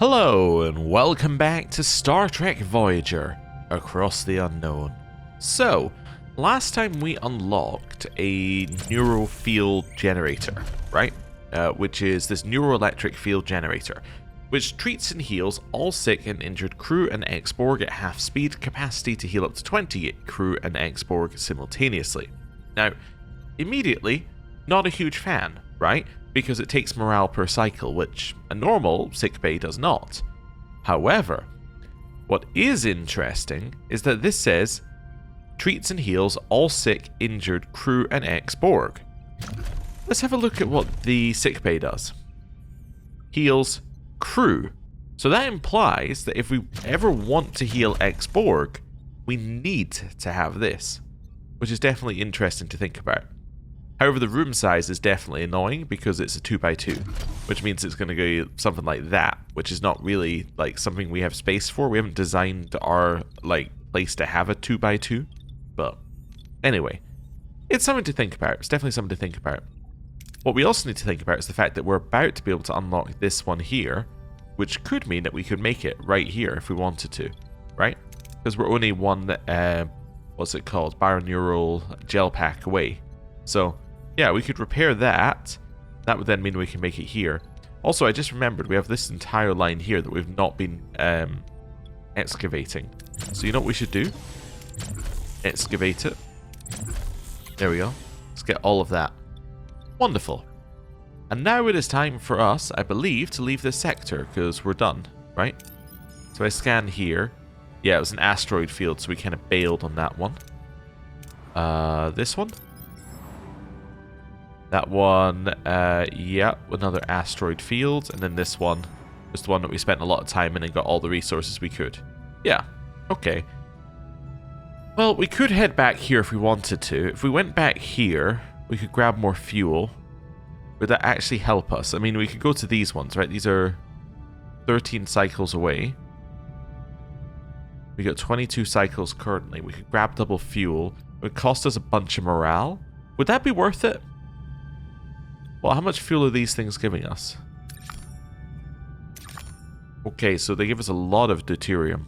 Hello and welcome back to Star Trek Voyager, Across the Unknown. So, last time we unlocked a neural field generator, right? Which is this neuroelectric field generator, which treats and heals all sick and injured crew and ex-Borg at half speed, capacity to heal up to 20 crew and ex-Borg simultaneously. Now, immediately, not a huge fan, right? Because it takes morale per cycle, which a normal sickbay does not. However, what is interesting is that this says, treats and heals all sick, injured crew and ex-Borg. Let's have a look at what the sickbay does. Heals crew. So that implies that if we ever want to heal ex-Borg, we need to have this, which is definitely interesting to think about. However, the room size is definitely annoying because it's a 2x2, which means it's going to go something like that, which is not really like something we have space for. We haven't designed our place to have a 2x2, but anyway, it's something to think about. It's definitely something to think about. What we also need to think about is the fact that we're about to be able to unlock this one here, which could mean that we could make it right here if we wanted to, right? Because we're only one, what's it called, Bioneural gel pack away. So yeah, we could repair that. That would then mean we can make it here. Also, I just remembered we have this entire line here that we've not been excavating. So you know what we should do? Excavate it. There we go. Let's get all of that. Wonderful. And now it is time for us, I believe, to leave this sector because we're done, right? So I scan here. Yeah, it was an asteroid field, so we kind of bailed on that one. This one? That one, yeah, another asteroid field, and then this one was the one that we spent a lot of time in and got all the resources we could. Yeah, okay. Well, we could head back here if we wanted to. If we went back here, we could grab more fuel. Would that actually help us? I mean, we could go to these ones, right? These are 13 cycles away. We got 22 cycles currently. We could grab double fuel. It would cost us a bunch of morale. Would that be worth it? Well, how much fuel are these things giving us? Okay, so they give us a lot of deuterium.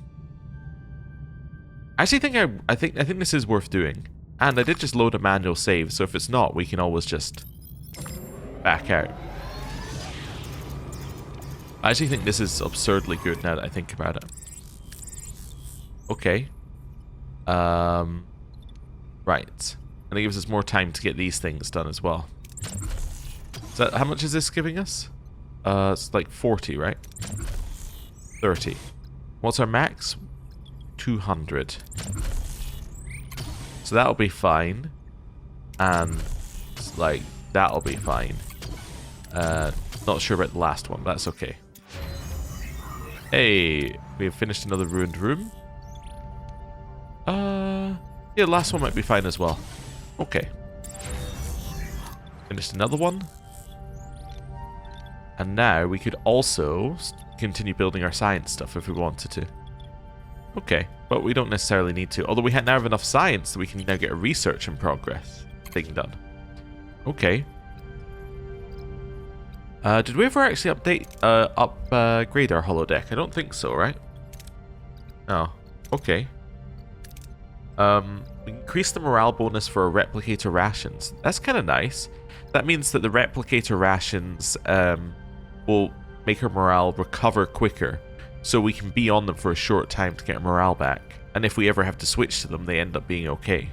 I actually think I think this is worth doing. And I did just load a manual save, so if it's not, we can always just back out. I actually think this is absurdly good now that I think about it. Okay. Right. And it gives us more time to get these things done as well. So how much is this giving us? It's like 40, right? 30. What's our max? 200. So that'll be fine. And like that'll be fine. Not sure about the last one, but that's okay. Hey, we've finished another ruined room. Yeah, the last one might be fine as well. Okay. Finished another one. And now we could also continue building our science stuff if we wanted to. Okay, but we don't necessarily need to. Although we now have enough science that we can now get a research in progress thing done. Okay. Did we ever actually upgrade our holodeck? I don't think so, right? Oh, okay. We increase the morale bonus for our replicator rations. That's kind of nice. That means that the replicator rations will make our morale recover quicker, so we can be on them for a short time to get our morale back. And if we ever have to switch to them, they end up being okay.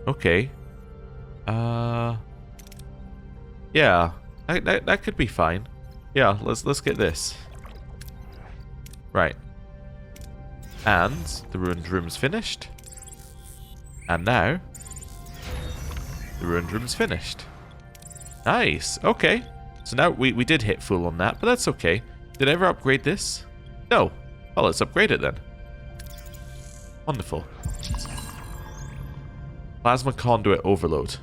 Okay. Yeah, that could be fine. Yeah, let's get this. Right. And the ruined room's finished. And now the ruined room's finished. Nice. Okay. So now we did hit full on that, but that's okay. Did I ever upgrade this? No. Well, let's upgrade it then. Wonderful. Plasma conduit overload.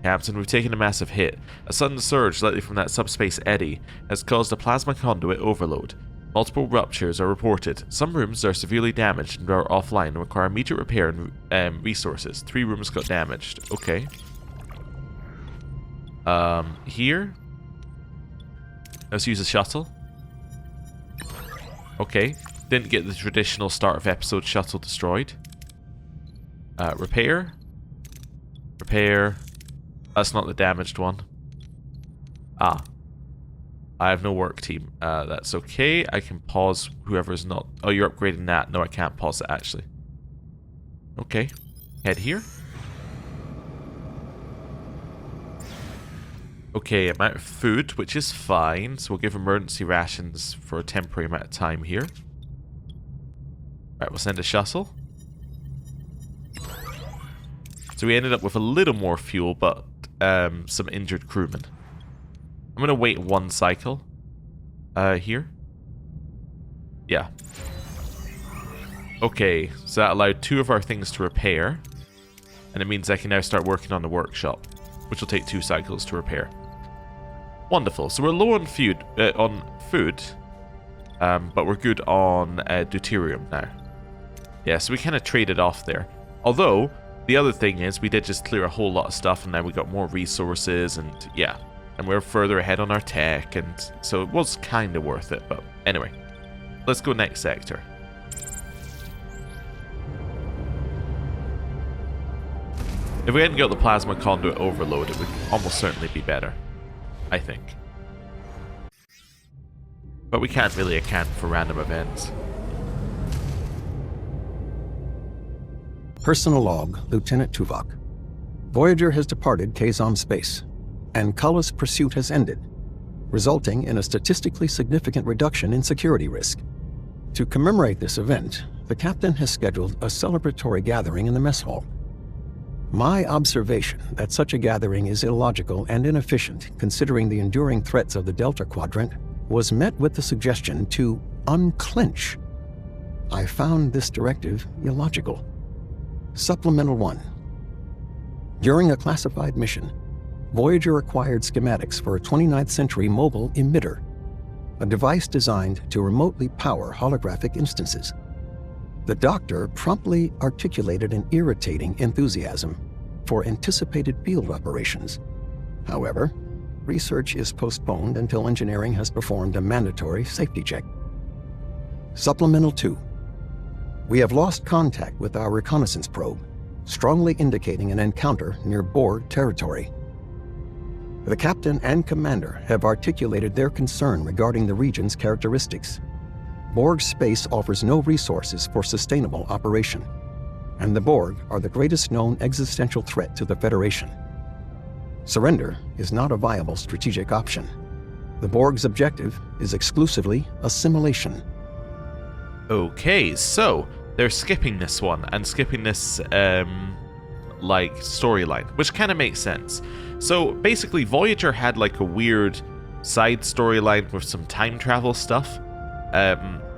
Captain, we've taken a massive hit. A sudden surge, likely from that subspace eddy, has caused a plasma conduit overload. Multiple ruptures are reported. Some rooms are severely damaged and are offline and require immediate repair and resources. 3 rooms got damaged. Okay. Here. Let's use a shuttle. Okay. Didn't get the traditional start of episode shuttle destroyed. Repair. Repair. That's not the damaged one. Ah. I have no work team. That's okay. I can pause whoever's not... Oh, you're upgrading that. No, I can't pause it, actually. Okay. Head here. Okay, amount of food, which is fine. So we'll give emergency rations for a temporary amount of time here. Right, we'll send a shuttle. So we ended up with a little more fuel, but some injured crewmen. I'm going to wait one cycle. Here. Yeah. Okay, so that allowed 2 of our things to repair. And it means I can now start working on the workshop, which will take 2 cycles to repair. Wonderful. So we're low on food, but we're good on deuterium now. Yeah, so we kind of traded off there. Although, the other thing is, we did just clear a whole lot of stuff, and now we got more resources, and yeah. And we're further ahead on our tech, and so it was kind of worth it. But anyway, let's go next sector. If we hadn't got the plasma conduit overload, it would almost certainly be better, I think. But we can't really account for random events. Personal log, Lieutenant Tuvok. Voyager has departed Kazon space, and Kulla's pursuit has ended, resulting in a statistically significant reduction in security risk. To commemorate this event, the captain has scheduled a celebratory gathering in the mess hall. My observation that such a gathering is illogical and inefficient, considering the enduring threats of the Delta Quadrant, was met with the suggestion to unclench. I found this directive illogical. Supplemental 1. During a classified mission, Voyager acquired schematics for a 29th century mobile emitter, a device designed to remotely power holographic instances. The Doctor promptly articulated an irritating enthusiasm for anticipated field operations. However, research is postponed until engineering has performed a mandatory safety check. Supplemental 2. We have lost contact with our reconnaissance probe, strongly indicating an encounter near Borg territory. The captain and commander have articulated their concern regarding the region's characteristics. Borg space offers no resources for sustainable operation, and the Borg are the greatest known existential threat to the Federation. Surrender is not a viable strategic option. The Borg's objective is exclusively assimilation. Okay, so they're skipping this one and skipping this like storyline, which kind of makes sense. So basically Voyager had like a weird side storyline with some time travel stuff.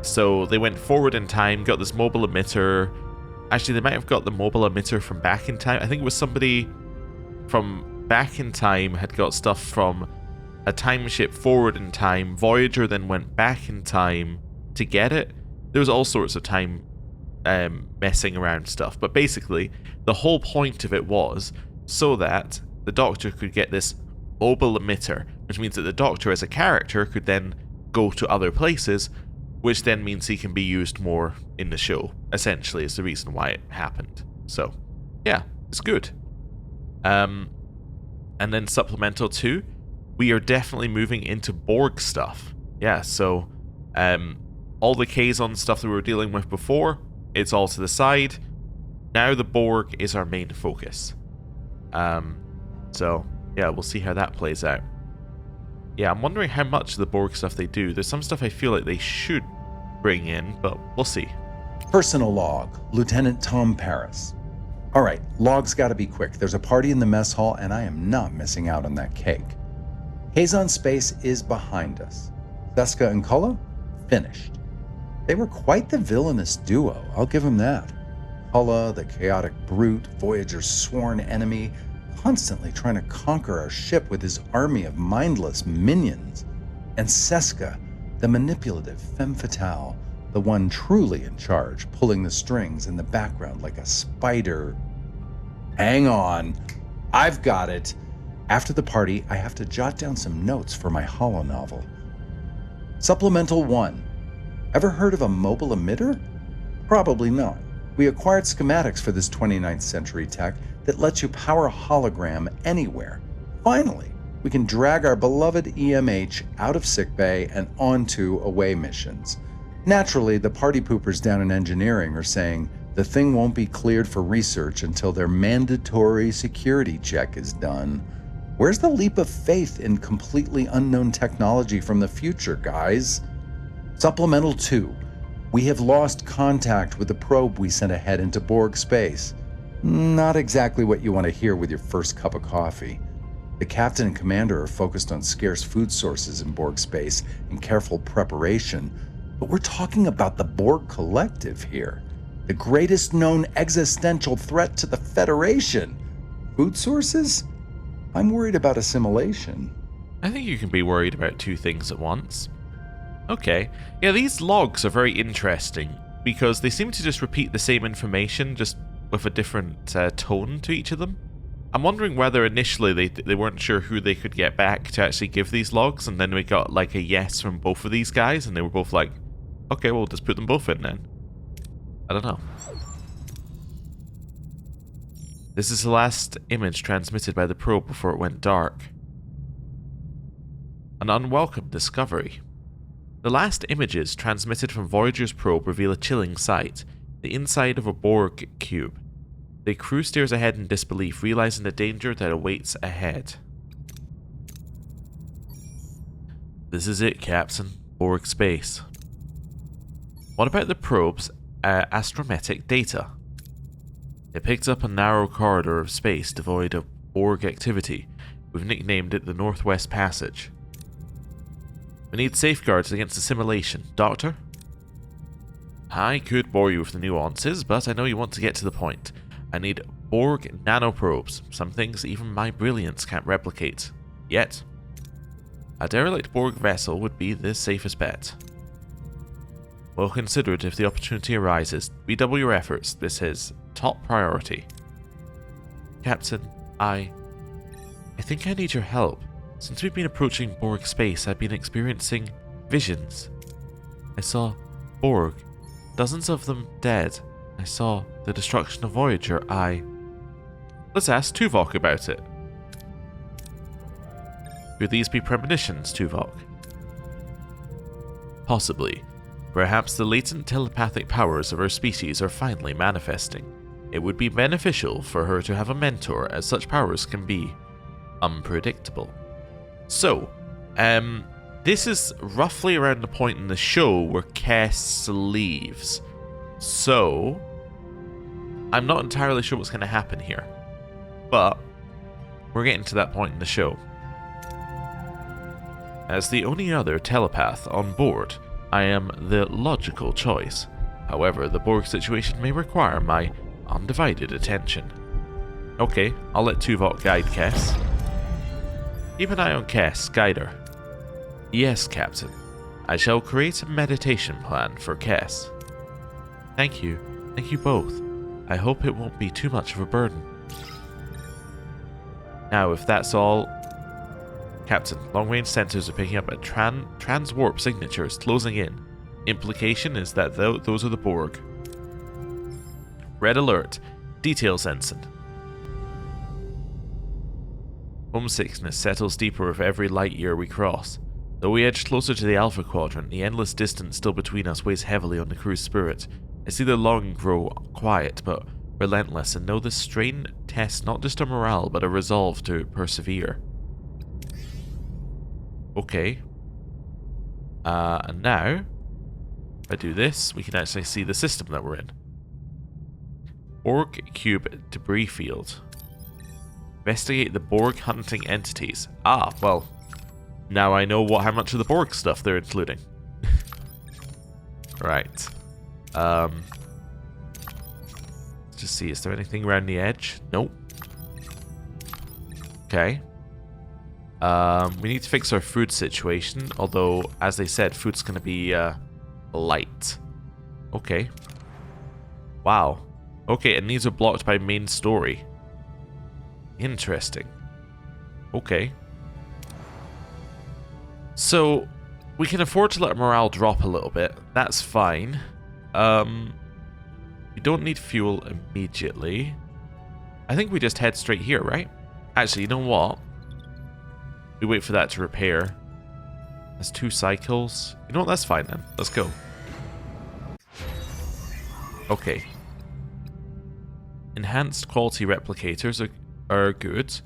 So they went forward in time, got this mobile emitter. Actually, they might have got the mobile emitter from back in time. I think it was somebody from back in time had got stuff from a time ship forward in time. Voyager then went back in time to get it. There was all sorts of time messing around stuff. But basically, the whole point of it was so that the Doctor could get this mobile emitter, which means that the Doctor as a character could then go to other places, which then means he can be used more in the show, essentially, is the reason why it happened. So, yeah, it's good. And then supplemental 2, we are definitely moving into Borg stuff. Yeah, so all the Kazon stuff that we were dealing with before, it's all to the side. Now the Borg is our main focus. So, yeah, we'll see how that plays out. Yeah, I'm wondering how much of the Borg stuff they do. There's some stuff I feel like they should bring in, but we'll see. Personal log, Lieutenant Tom Paris. All right, log's gotta be quick. There's a party in the mess hall, and I am not missing out on that cake. Kazon space is behind us. Seska and Kulla? Finished. They were quite the villainous duo, I'll give them that. Kulla, the chaotic brute, Voyager's sworn enemy, constantly trying to conquer our ship with his army of mindless minions. And Seska, the manipulative femme fatale, the one truly in charge, pulling the strings in the background like a spider. Hang on, I've got it. After the party, I have to jot down some notes for my holonovel. Supplemental 1. Ever heard of a mobile emitter? Probably not. We acquired schematics for this 29th century tech that lets you power a hologram anywhere. Finally, we can drag our beloved EMH out of sickbay and onto away missions. Naturally, the party poopers down in engineering are saying the thing won't be cleared for research until their mandatory security check is done. Where's the leap of faith in completely unknown technology from the future, guys? Supplemental 2. We have lost contact with the probe we sent ahead into Borg space. Not exactly what you want to hear with your first cup of coffee. The captain and commander are focused on scarce food sources in Borg space and careful preparation, but we're talking about the Borg Collective here, the greatest known existential threat to the Federation. Food sources? I'm worried about assimilation. I think you can be worried about two things at once. Okay, yeah, these logs are very interesting because they seem to just repeat the same information, just with a different tone to each of them. I'm wondering whether initially they weren't sure who they could get back to actually give these logs, and then we got like a yes from both of these guys, and they were both like, okay, we'll just put them both in then. I don't know. This is the last image transmitted by the probe before it went dark. An unwelcome discovery. The last images transmitted from Voyager's probe reveal a chilling sight, the inside of a Borg cube. The crew stares ahead in disbelief, realizing the danger that awaits ahead. This is it, Captain. Borg space. What about the probe's astrometric data? It picked up a narrow corridor of space devoid of Borg activity. We've nicknamed it the Northwest Passage. We need safeguards against assimilation. Doctor? I could bore you with the nuances, but I know you want to get to the point. I need Borg nanoprobes, some things even my brilliance can't replicate. Yet, a derelict Borg vessel would be the safest bet. We'll consider it if the opportunity arises. Redouble your efforts. This is top priority. Captain, I think I need your help. Since we've been approaching Borg space, I've been experiencing visions. I saw Borg, dozens of them dead. I saw the destruction of Voyager. Let's ask Tuvok about it. Could these be premonitions, Tuvok? Possibly. Perhaps the latent telepathic powers of her species are finally manifesting. It would be beneficial for her to have a mentor, as such powers can be unpredictable. So, this is roughly around the point in the show where Kes leaves. So, I'm not entirely sure what's going to happen here. But, we're getting to that point in the show. As the only other telepath on board, I am the logical choice. However, the Borg situation may require my undivided attention. Okay, I'll let Tuvok guide Kes. Keep an eye on Kes, guide her. Yes, Captain. I shall create a meditation plan for Kes. Thank you. Thank you both. I hope it won't be too much of a burden. Now, if that's all... Captain, long-range sensors are picking up a transwarp signatures closing in. Implication is that those are the Borg. Red alert. Details ensign. Homesickness settles deeper with every light year we cross. Though we edge closer to the Alpha Quadrant, the endless distance still between us weighs heavily on the crew's spirit. I see their longing grow quiet but relentless, and know this strain tests not just our morale but our resolve to persevere. Okay. And now, if I do this, we can actually see the system that we're in. Borg Cube Debris Field. Investigate the Borg hunting entities. Ah, well, now I know how much of the Borg stuff they're including. Right. Let's just see, is there anything around the edge? Nope. Okay. We need to fix our food situation, although, as they said, food's gonna be, light. Okay. Wow. Okay, and these are blocked by main story. Interesting. Okay. So, we can afford to let our morale drop a little bit. That's fine. We don't need fuel immediately. I think we just head straight here, right? Actually, you know what? We wait for that to repair. That's 2 cycles. You know what? That's fine then. Let's go. Okay. Enhanced quality replicators are good.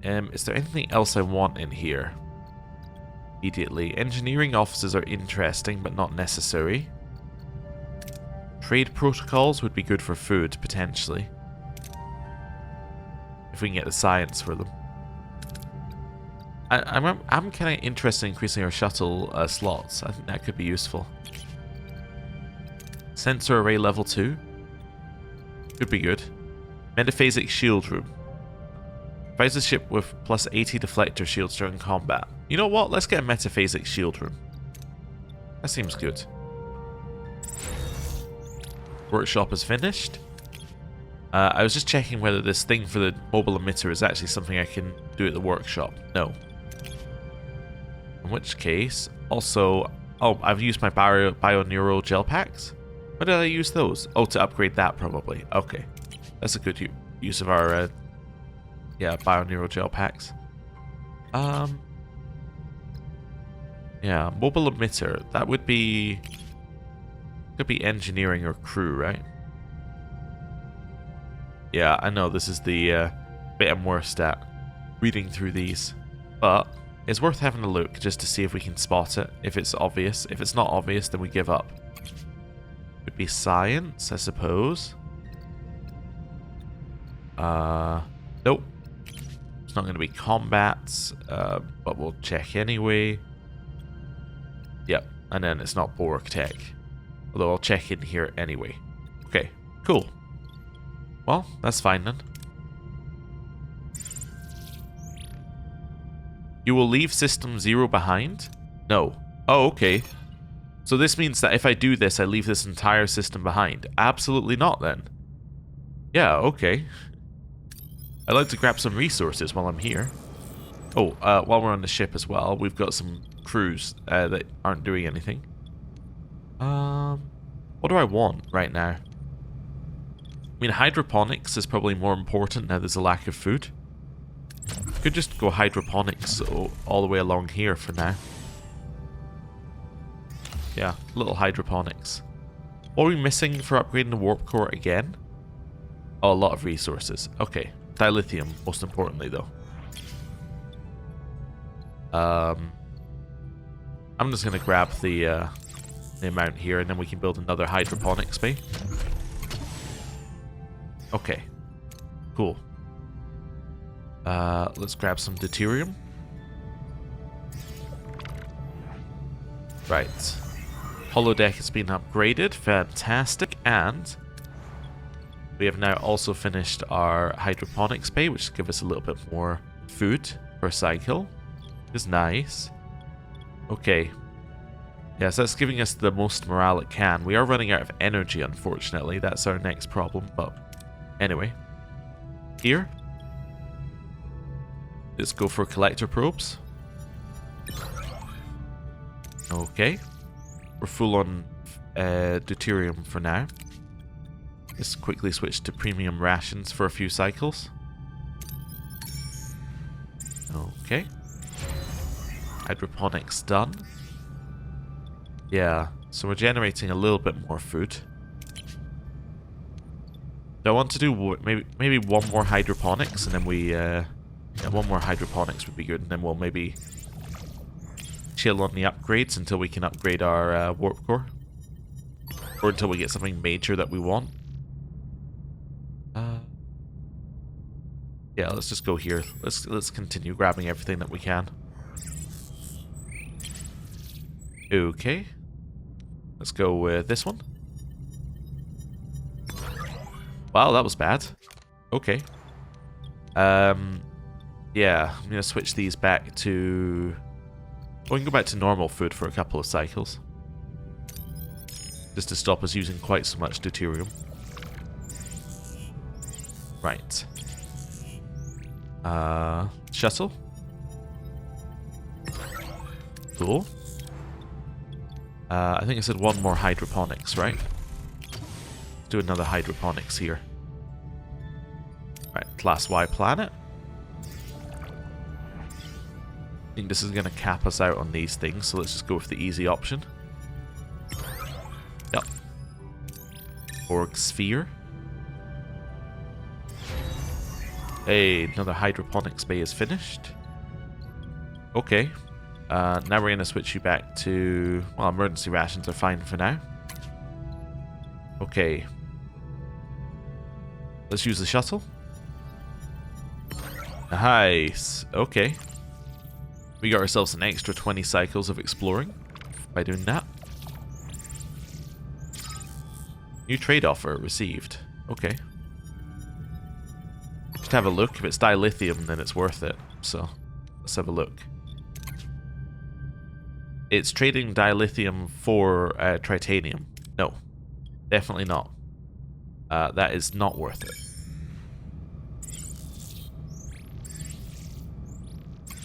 Is there anything else I want in here? Immediately. Engineering offices are interesting, but not necessary. Trade protocols would be good for food, potentially. If we can get the science for them. I'm kind of interested in increasing our shuttle slots. I think that could be useful. Sensor array level 2. Could be good. Metaphasic shield room. Provides the ship with plus 80 deflector shields during combat. You know what? Let's get a metaphasic shield room. That seems good. Workshop is finished. I was just checking whether this thing for the mobile emitter is actually something I can do at the workshop. No. In which case, also... Oh, I've used my bio-neural gel packs? When did I use those? Oh, to upgrade that probably. Okay. That's a good use of our... yeah, bio-neural gel packs. Yeah, mobile emitter. That would be... Could be engineering or crew, right? Yeah, I know this is the bit I'm worst at, reading through these. But it's worth having a look just to see if we can spot it, if it's obvious. If it's not obvious, then we give up. Would be science, I suppose. Nope. It's not going to be combat, but we'll check anyway. Yep, and then it's not Borg tech. Although I'll check in here anyway. Okay, cool. Well, that's fine then. You will leave System 0 behind? No. Oh, okay. So this means that if I do this, I leave this entire system behind. Absolutely not then. Yeah, okay. I'd like to grab some resources while I'm here. Oh, while we're on the ship as well, we've got some crews that aren't doing anything. What do I want right now? I mean, hydroponics is probably more important now there's a lack of food. Could just go hydroponics all the way along here for now. Yeah, little hydroponics. What are we missing for upgrading the warp core again? Oh, a lot of resources. Okay, dilithium, most importantly though. I'm just going to grab the amount here and then we can build another hydroponics bay. Okay, cool. Let's grab some deuterium. Right. Holodeck has been upgraded. Fantastic. And we have now also finished our hydroponics bay, which gives us a little bit more food per cycle. Is nice. Okay. Yes, that's giving us the most morale it can. We are running out of energy, unfortunately. That's our next problem, but anyway. Here. Let's go for collector probes. Okay. We're full on deuterium for now. Let's quickly switch to premium rations for a few cycles. Okay. Hydroponics done. Yeah, so we're generating a little bit more food. Do I want to do maybe one more hydroponics and then we... yeah, one more hydroponics would be good, and then we'll maybe chill on the upgrades until we can upgrade our warp core. Or until we get something major that we want. Yeah, let's just go here. Let's continue grabbing everything that we can. Okay. Let's go with this one. Wow, that was bad. Okay. Yeah, I'm going to switch these back to... We can go back to normal food for a couple of cycles. Just to stop us using quite so much deuterium. Right. Shuttle. Cool. I think I said one more hydroponics, right? Let's do another hydroponics here. Right, Class Y planet. I think this is going to cap us out on these things, so let's just go with the easy option. Yep. Borg sphere. Hey, another hydroponics bay is finished. Okay. Now we're going to switch you back to... Well, emergency rations are fine for now. Okay. Let's use the shuttle. Nice. Okay. We got ourselves an extra 20 cycles of exploring by doing that. New trade offer received. Okay. Just have a look. If it's dilithium, then it's worth it. So, let's have a look. It's trading dilithium for tritanium. No. Definitely not. That is not worth it.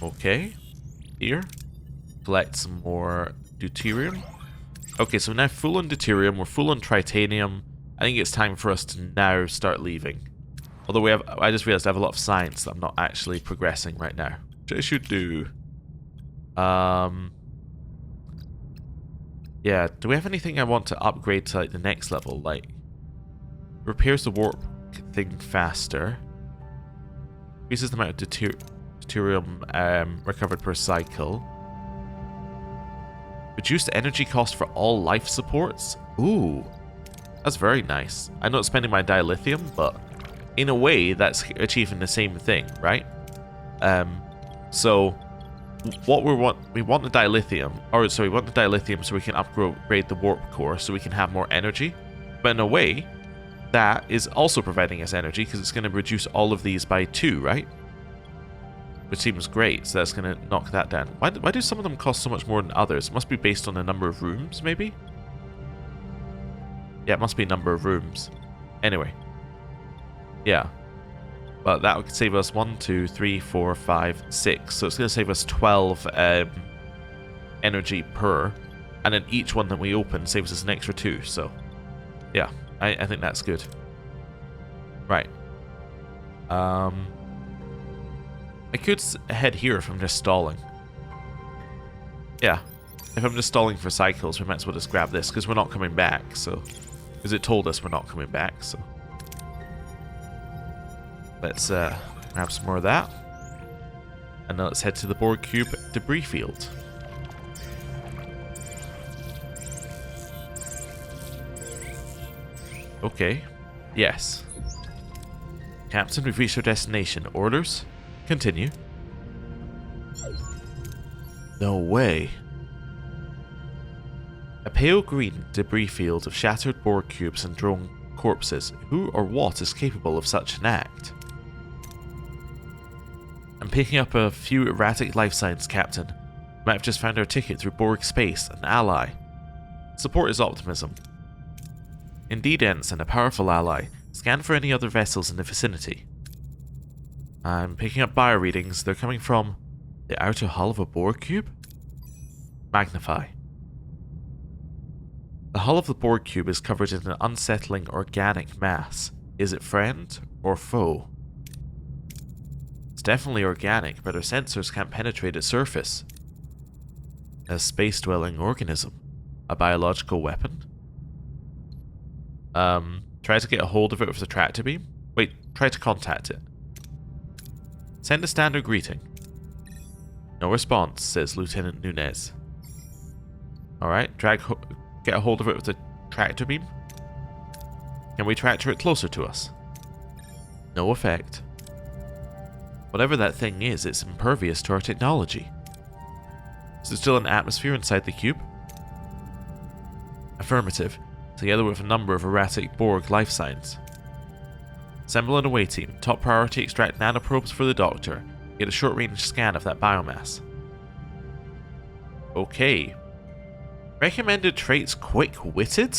Okay. Here. Collect some more deuterium. Okay, so we're now full on deuterium, we're full on tritanium. I think it's time for us to now start leaving. Although I just realized I have a lot of science that I'm not actually progressing right now. Which I should do. Yeah, do we have anything I want to upgrade to like the next level? Like, repairs the warp thing faster. Increases the amount of deuterium recovered per cycle. Reduced energy cost for all life supports? Ooh, that's very nice. I'm not spending my dilithium, but in a way, that's achieving the same thing, right? So, what we want the dilithium, we want the dilithium so we can upgrade the warp core, so we can have more energy. But in a way, that is also providing us energy because it's going to reduce all of these by 2, right? Which seems great, so that's going to knock that down. Why do some of them cost so much more than others? It must be based on the number of rooms, maybe? Yeah, it must be number of rooms. Anyway. Yeah. But that would save us 1, 2, 3, 4, 5, 6. So it's going to save us 12 energy per. And then each one that we open saves us an extra 2. So, yeah. I think that's good. Right. I could head here if I'm just stalling. Yeah. If I'm just stalling for cycles, we might as well just grab this, because we're not coming back, so... Because it told us we're not coming back, so... Let's grab some more of that. And now let's head to the Borg Cube debris field. Okay. Yes. Captain, we've reached our destination. Orders? Continue. No way. A pale green debris field of shattered Borg cubes and drone corpses. Who or what is capable of such an act? I'm picking up a few erratic life signs, Captain. We might have just found our ticket through Borg space, an ally. Support is optimism. Indeed, Ensign, a powerful ally. Scan for any other vessels in the vicinity. I'm picking up bio readings. They're coming from the outer hull of a Borg cube? Magnify. The hull of the Borg cube is covered in an unsettling organic mass. Is it friend or foe? It's definitely organic, but our sensors can't penetrate its surface. A space-dwelling organism. A biological weapon? Try to get a hold of it with the tractor beam? Wait, try to contact it. Send a standard greeting. No response, says Lieutenant Nunez. Alright, get a hold of it with the tractor beam. Can we tractor it closer to us? No effect. Whatever that thing is, it's impervious to our technology. Is there still an atmosphere inside the cube? Affirmative, together with a number of erratic Borg life signs. Assemble an away team. Top priority, extract nanoprobes for the Doctor. Get a short-range scan of that biomass. Okay. Recommended traits quick-witted?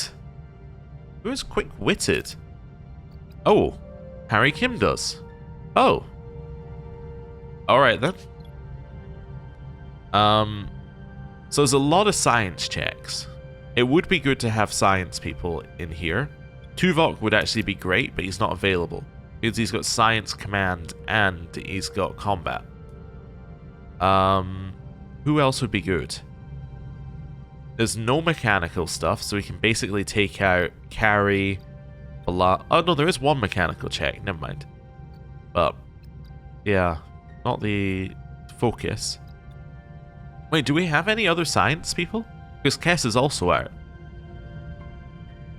Who is quick-witted? Oh, Harry Kim does. Oh. Alright then. So there's a lot of science checks. It would be good to have science people in here. Tuvok would actually be great, but he's not available. Because he's got science command and he's got combat. Who else would be good? There's no mechanical stuff, so we can basically take out carry. Oh no, there is one mechanical check. Never mind. But yeah, not the focus. Wait, do we have any other science people? Because Kess is also out.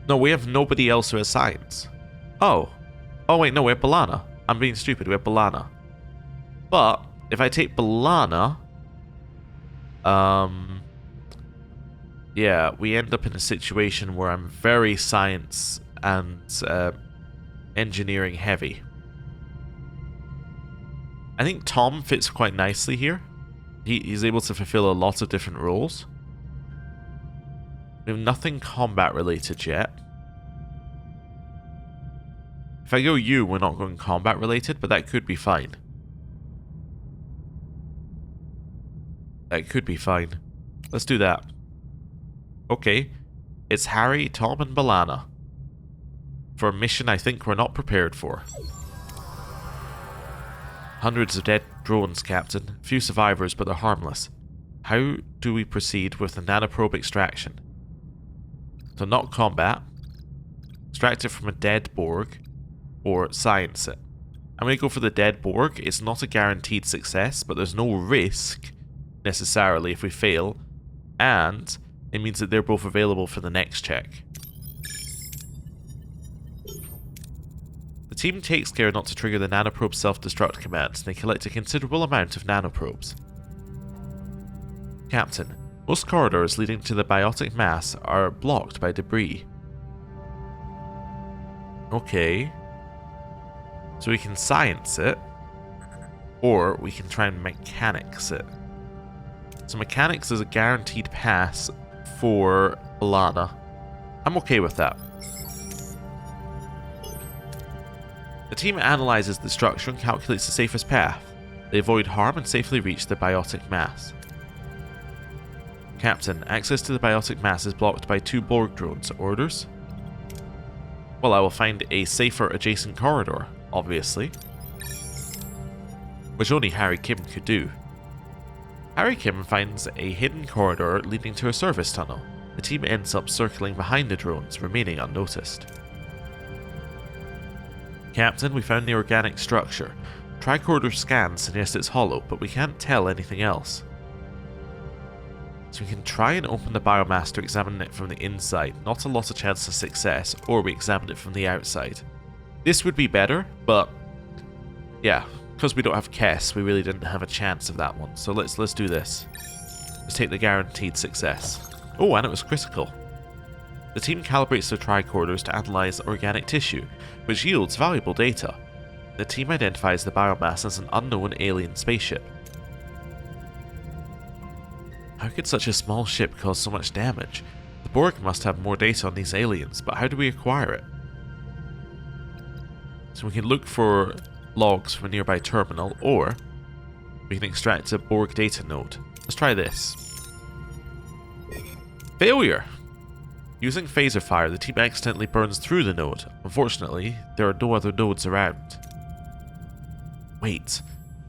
No, we have nobody else who has science. Oh wait, no, we have B'Elanna. I'm being stupid. We have B'Elanna. But if I take B'Elanna, yeah, we end up in a situation where I'm very science and engineering heavy. I think Tom fits quite nicely here. He's able to fulfill a lot of different roles. We have nothing combat related yet. If I go you, we're not going combat related, but that could be fine. That could be fine. Let's do that. Okay. It's Harry, Tom, and B'Elanna. For a mission I think we're not prepared for. Hundreds of dead drones, Captain. Few survivors, but they're harmless. How do we proceed with the nanoprobe extraction? So not combat. Extract it from a dead Borg. Or science it. I'm going to go for the dead Borg. It's not a guaranteed success, but there's no risk necessarily if we fail. And it means that they're both available for the next check. The team takes care not to trigger the nanoprobe self-destruct command, and they collect a considerable amount of nanoprobes. Captain, most corridors leading to the biotic mass are blocked by debris. Okay. So we can science it, or we can try and mechanics it. So mechanics is a guaranteed pass for B'Elanna. I'm okay with that. The team analyzes the structure and calculates the safest path. They avoid harm and safely reach the biotic mass. Captain, access to the biotic mass is blocked by 2 Borg drones. Orders? Well, I will find a safer adjacent corridor, obviously. Which only Harry Kim could do. Harry Kim finds a hidden corridor leading to a service tunnel. The team ends up circling behind the drones, remaining unnoticed. Captain, we found the organic structure. Tricorder scans suggest it's hollow, but we can't tell anything else. So we can try and open the biomass to examine it from the inside. Not a lot of chance of success, or we examine it from the outside. This would be better, but yeah, because we don't have Kess, we really didn't have a chance of that one. So let's do this. Let's take the guaranteed success. Oh, and it was critical. The team calibrates their tricorders to analyze organic tissue, which yields valuable data. The team identifies the biomass as an unknown alien spaceship. How could such a small ship cause so much damage? The Borg must have more data on these aliens, but how do we acquire it? So we can look for logs from a nearby terminal, or we can extract a Borg data node. Let's try this. Failure! Using phaser fire, the team accidentally burns through the node. Unfortunately, there are no other nodes around. Wait.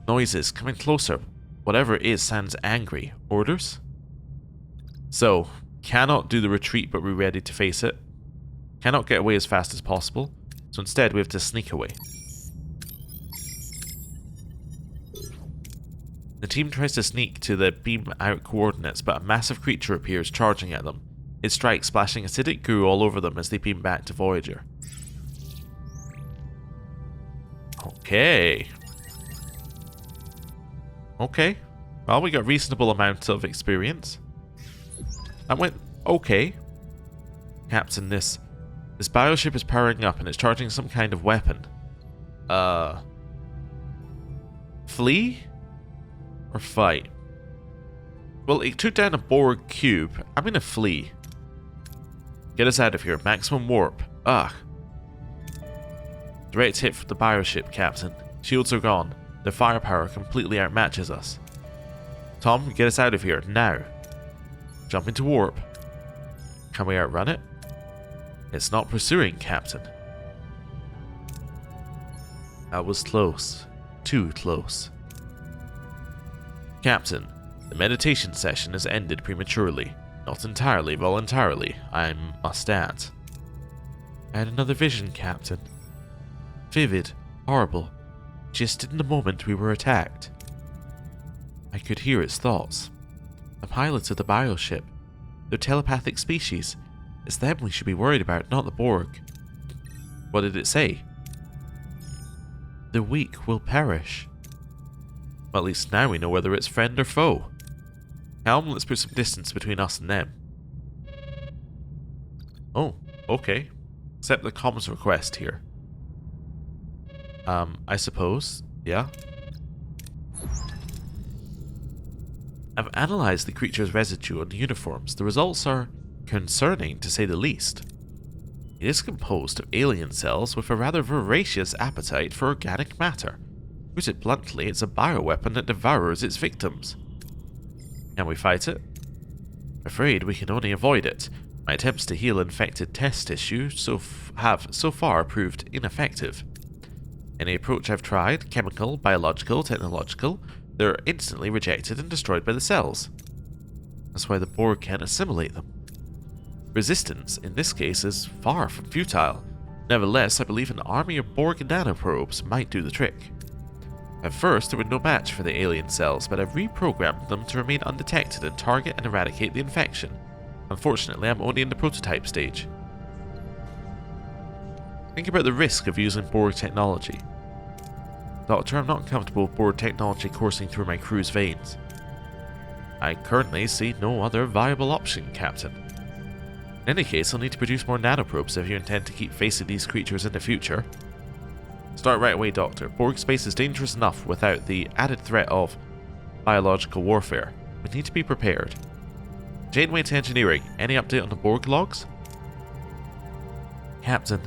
Noises coming closer. Whatever it is sounds angry. Orders? So, cannot do the retreat but we're ready to face it. Cannot get away as fast as possible. So instead we have to sneak away. The team tries to sneak to the beam out coordinates, but a massive creature appears charging at them. It strikes, splashing acidic goo all over them as they beam back to Voyager. Okay. Okay. Well, we got a reasonable amount of experience. That went okay. Captain, this bioship is powering up and it's charging some kind of weapon. Flee? Or fight? Well, it took down a Borg cube. I'm gonna flee. Get us out of here. Maximum warp. Ugh. Direct hit from the bioship, Captain. Shields are gone. Their firepower completely outmatches us. Tom, get us out of here, now. Jump into warp. Can we outrun it? It's not pursuing, Captain. That was close. Too close. Captain, the meditation session has ended prematurely. Not entirely voluntarily, I must add. I had another vision, Captain. Vivid, horrible, just in the moment we were attacked. I could hear its thoughts. The pilots of the bioship, they're telepathic species. It's them we should be worried about, not the Borg. What did it say? The weak will perish. Well, at least now we know whether it's friend or foe. Helm, let's put some distance between us and them. Oh, okay. Accept the comms request here. I suppose, yeah. I've analysed the creature's residue on the uniforms. The results are concerning, to say the least. It is composed of alien cells with a rather voracious appetite for organic matter. To put it bluntly, it's a bioweapon that devours its victims. Can we fight it? I'm afraid we can only avoid it. My attempts to heal infected test tissue have so far proved ineffective. Any approach I've tried, chemical, biological, technological, they're instantly rejected and destroyed by the cells. That's why the Borg can't assimilate them. Resistance, in this case, is far from futile. Nevertheless, I believe an army of Borg nanoprobes might do the trick. At first, they were no match for the alien cells, but I've reprogrammed them to remain undetected and target and eradicate the infection. Unfortunately, I'm only in the prototype stage. Think about the risk of using Borg technology. Doctor, I'm not comfortable with Borg technology coursing through my crew's veins. I currently see no other viable option, Captain. In any case, I'll need to produce more nanoprobes if you intend to keep facing these creatures in the future. Start right away, Doctor. Borg space is dangerous enough without the added threat of biological warfare. We need to be prepared. Janeway to engineering. Any update on the Borg logs? Captain,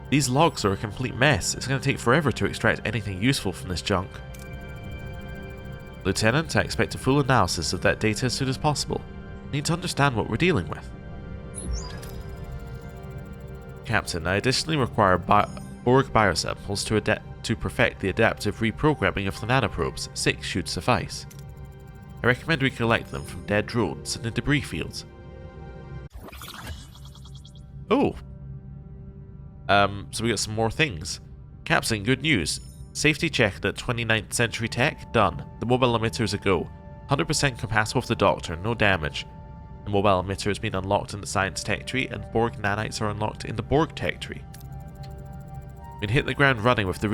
these logs are a complete mess. It's going to take forever to extract anything useful from this junk. Lieutenant, I expect a full analysis of that data as soon as possible. I need to understand what we're dealing with. Captain, I additionally require Borg biosamples to perfect the adaptive reprogramming of the nanoprobes. 6 should suffice. I recommend we collect them from dead drones in the debris fields. Oh! So we got some more things. Captain, good news. Safety check at 29th century tech, done. The mobile emitter is a go. 100% compatible with the Doctor, no damage. The mobile emitter has been unlocked in the science tech tree, and Borg nanites are unlocked in the Borg tech tree. We can hit the ground running with the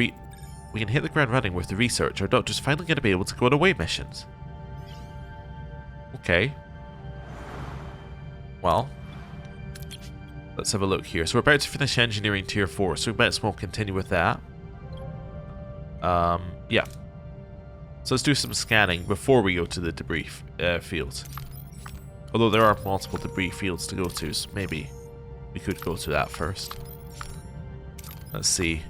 research. Our Doctor's finally going to be able to go on away missions. Okay. Well, let's have a look here. So we're about to finish engineering tier 4, so we might as well continue with that. Yeah. So let's do some scanning before we go to the debris fields. Although there are multiple debris fields to go to, so maybe we could go to that first. Let's see.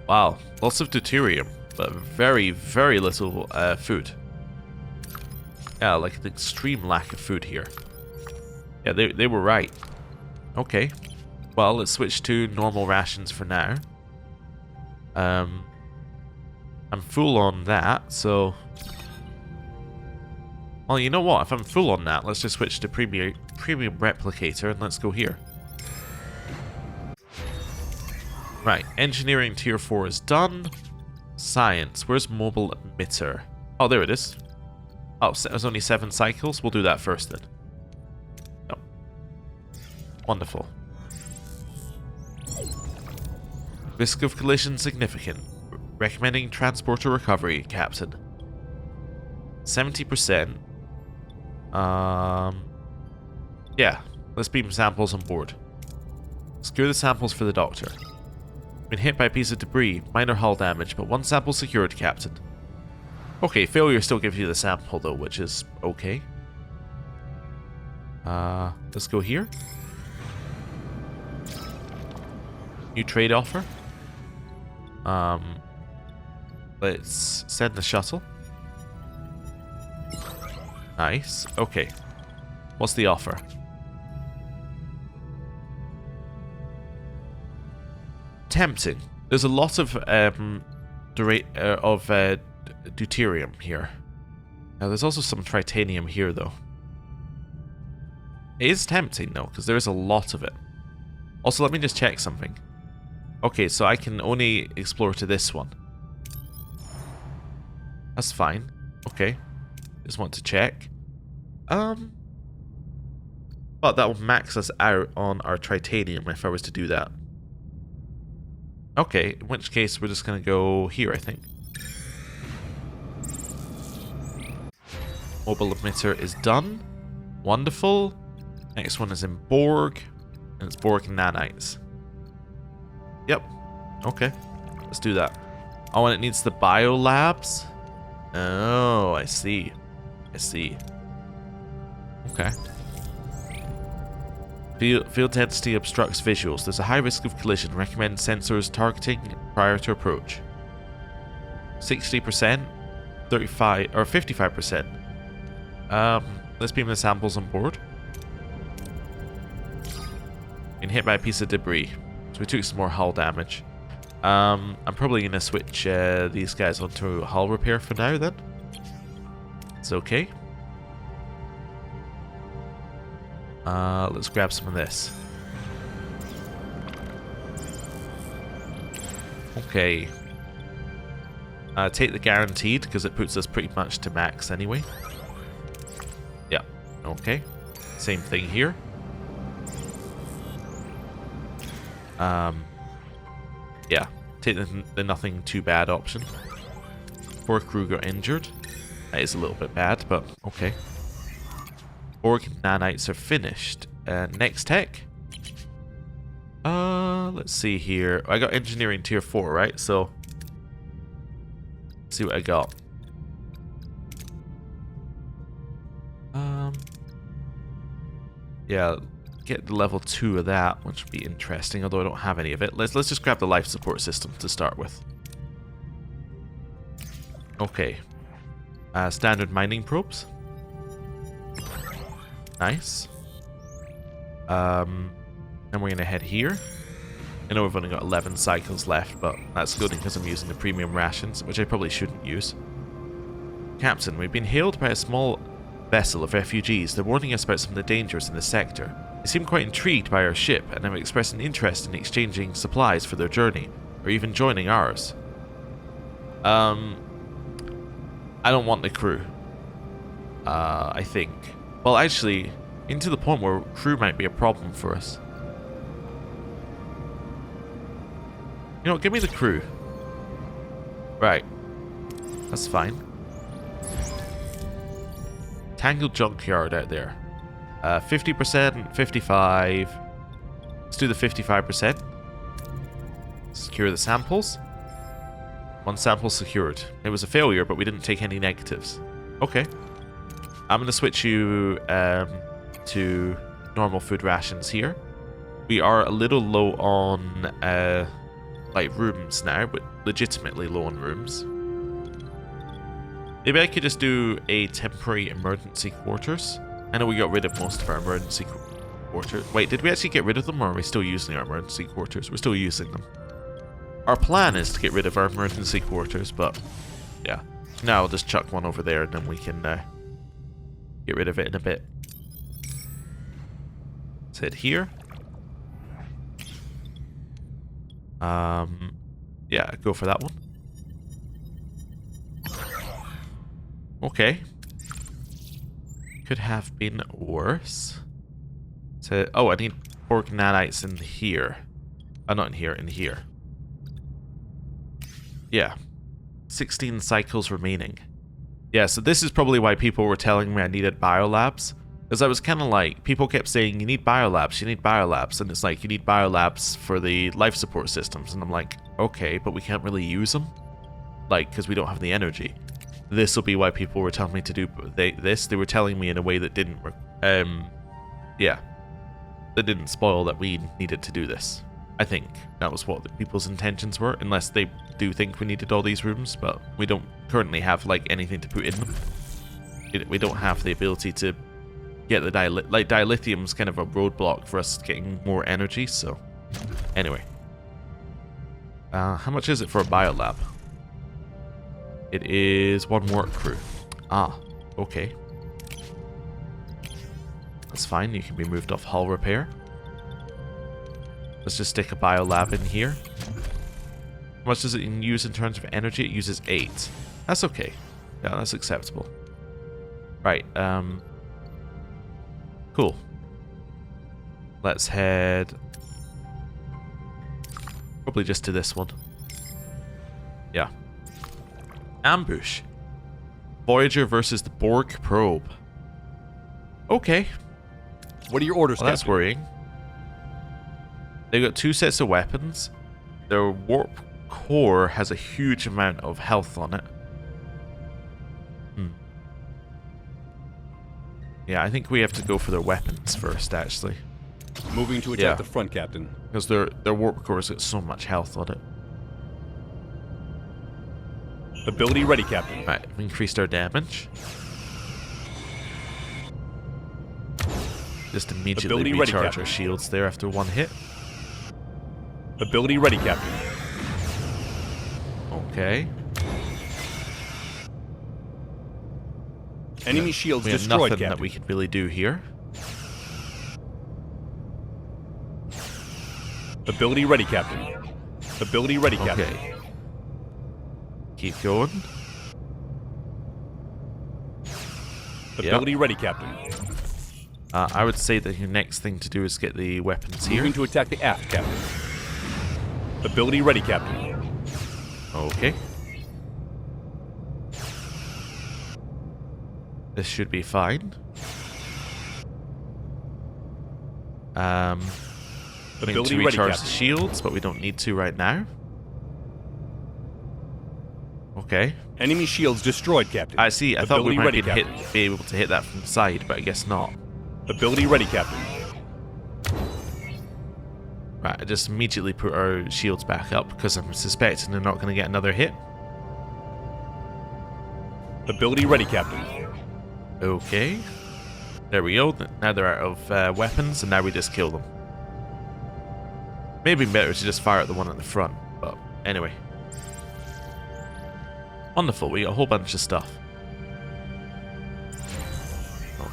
Wow, lots of deuterium, but very, very little food. Yeah, like an extreme lack of food here. Yeah, they were right. Okay. Well, let's switch to normal rations for now. I'm full on that, so... Well, you know what? If I'm full on that, let's just switch to premium replicator and let's go here. Right, engineering tier 4 is done. Science, where's mobile emitter? Oh, there it is. Oh, so it was only 7 cycles. We'll do that first then. Oh. Wonderful. Risk of collision significant. Recommending transporter recovery, Captain. 70%. Yeah, let's beam samples on board. Secure the samples for the Doctor. Been hit by a piece of debris, minor hull damage, but 1 sample secured, Captain. Okay, failure still gives you the sample though, which is okay. Let's go here. New trade offer. Let's send the shuttle. Nice. Okay. What's the offer? Tempting. There's a lot of deuterium here. Now, there's also some tritanium here, though. It is tempting, though, because there is a lot of it. Also, let me just check something. Okay, so I can only explore to this one. That's fine. Okay. Just want to check. But that will max us out on our tritanium if I was to do that. Okay, in which case we're just going to go here, I think. Mobile emitter is done. Wonderful. Next one is in Borg. And it's Borg nanites. Yep. Okay. Let's do that. Oh, and it needs the biolabs? Oh, I see. I see. Okay. Field density obstructs visuals. There's a high risk of collision. Recommend sensors targeting prior to approach. 60%, 35 or 55%. Let's beam the samples on board. Been hit by a piece of debris, so we took some more hull damage. I'm probably gonna switch these guys onto hull repair for now. Then it's okay. Let's grab some of this. Okay. Take the guaranteed, because it puts us pretty much to max anyway. Yeah, okay. Same thing here. Yeah, take the nothing too bad option. 4 crew got injured. That is a little bit bad, but okay. Borg nanites are finished. Next tech. Let's see here. I got engineering tier 4, right? So, let's see what I got. Yeah, get the level 2 of that, which would be interesting, although I don't have any of it. Let's just grab the life support system to start with. Okay. Standard mining probes. Nice. And we're going to head here. I know we've only got 11 cycles left, but that's good because I'm using the premium rations, which I probably shouldn't use. Captain, we've been hailed by a small vessel of refugees. They're warning us about some of the dangers in the sector. They seem quite intrigued by our ship and have expressed an interest in exchanging supplies for their journey, or even joining ours. I don't want the crew. I think. Well, actually, into the point where crew might be a problem for us. You know what, give me the crew. Right. That's fine. Tangled junkyard out there. 50%, 55. Let's do the 55%. Secure the samples. 1 sample secured. It was a failure, but we didn't take any negatives. Okay. I'm going to switch you to normal food rations here. We are a little low on like rooms now, but legitimately low on rooms. Maybe I could just do a temporary emergency quarters. I know we got rid of most of our emergency quarters. Wait, did we actually get rid of them, or are we still using our emergency quarters? We're still using them. Our plan is to get rid of our emergency quarters, but yeah. Now I'll just chuck one over there and then we can get rid of it in a bit. Let's hit here. Yeah, go for that one. Okay. Could have been worse. So, oh, I need Borg nanites in here. Not in here, in here. Yeah. 16 cycles remaining. Yeah, so this is probably why people were telling me I needed biolabs. Because I was kind of like, people kept saying, you need biolabs, you need biolabs. And it's like, you need biolabs for the life support systems. And I'm like, okay, but we can't really use them. Like, because we don't have the energy. This will be why people were telling me to do this. They were telling me in a way that didn't, yeah. That didn't spoil that we needed to do this. I think that was what the people's intentions were, unless they do think we needed all these rooms, but we don't currently have, like, anything to put in them. We don't have the ability to get the dilithium's kind of a roadblock for us getting more energy, so anyway. How much is it for a biolab? It is 1 work crew. Ah, okay. That's fine, you can be moved off hull repair. Let's just stick a biolab in here. How much does it use in terms of energy? It uses 8. That's okay. Yeah, that's acceptable. Right, cool. Let's head probably just to this one. Yeah. Ambush. Voyager versus the Borg probe. Okay. What are your orders, Well, that's Captain? worrying. They've got 2 sets of weapons. Their warp core has a huge amount of health on it. Yeah, I think we have to go for their weapons first, actually. Moving to attack Yeah. the front, Captain. Because their warp core has got so much health on it. Ability ready, Captain. Right, we've increased our damage. Just immediately Ability ready, recharge Captain. our shields there after 1 hit. Ability ready, Captain. Okay. Enemy shields We have destroyed, nothing Captain. that we could really do here. Ability ready, Captain. Ability ready, Captain. Okay. Keep going. Ability ready, Captain. I would say that your next thing to do is get the weapons here. Moving to attack the aft, Captain. Ability ready, Captain. Okay. This should be fine. We need to Ability ready, recharge the Captain. shields, but we don't need to right now. Okay. Enemy shields destroyed, Captain. I see. I thought we Ability might ready, be able to hit that from the side, but I guess not. Ability ready, Captain. Right, I just immediately put our shields back up because I'm suspecting they're not going to get another hit. Ability ready, Captain. Okay. There we go. Now they're out of weapons, and now we just kill them. Maybe better to just fire at the one at the front, but anyway. Wonderful, we got a whole bunch of stuff.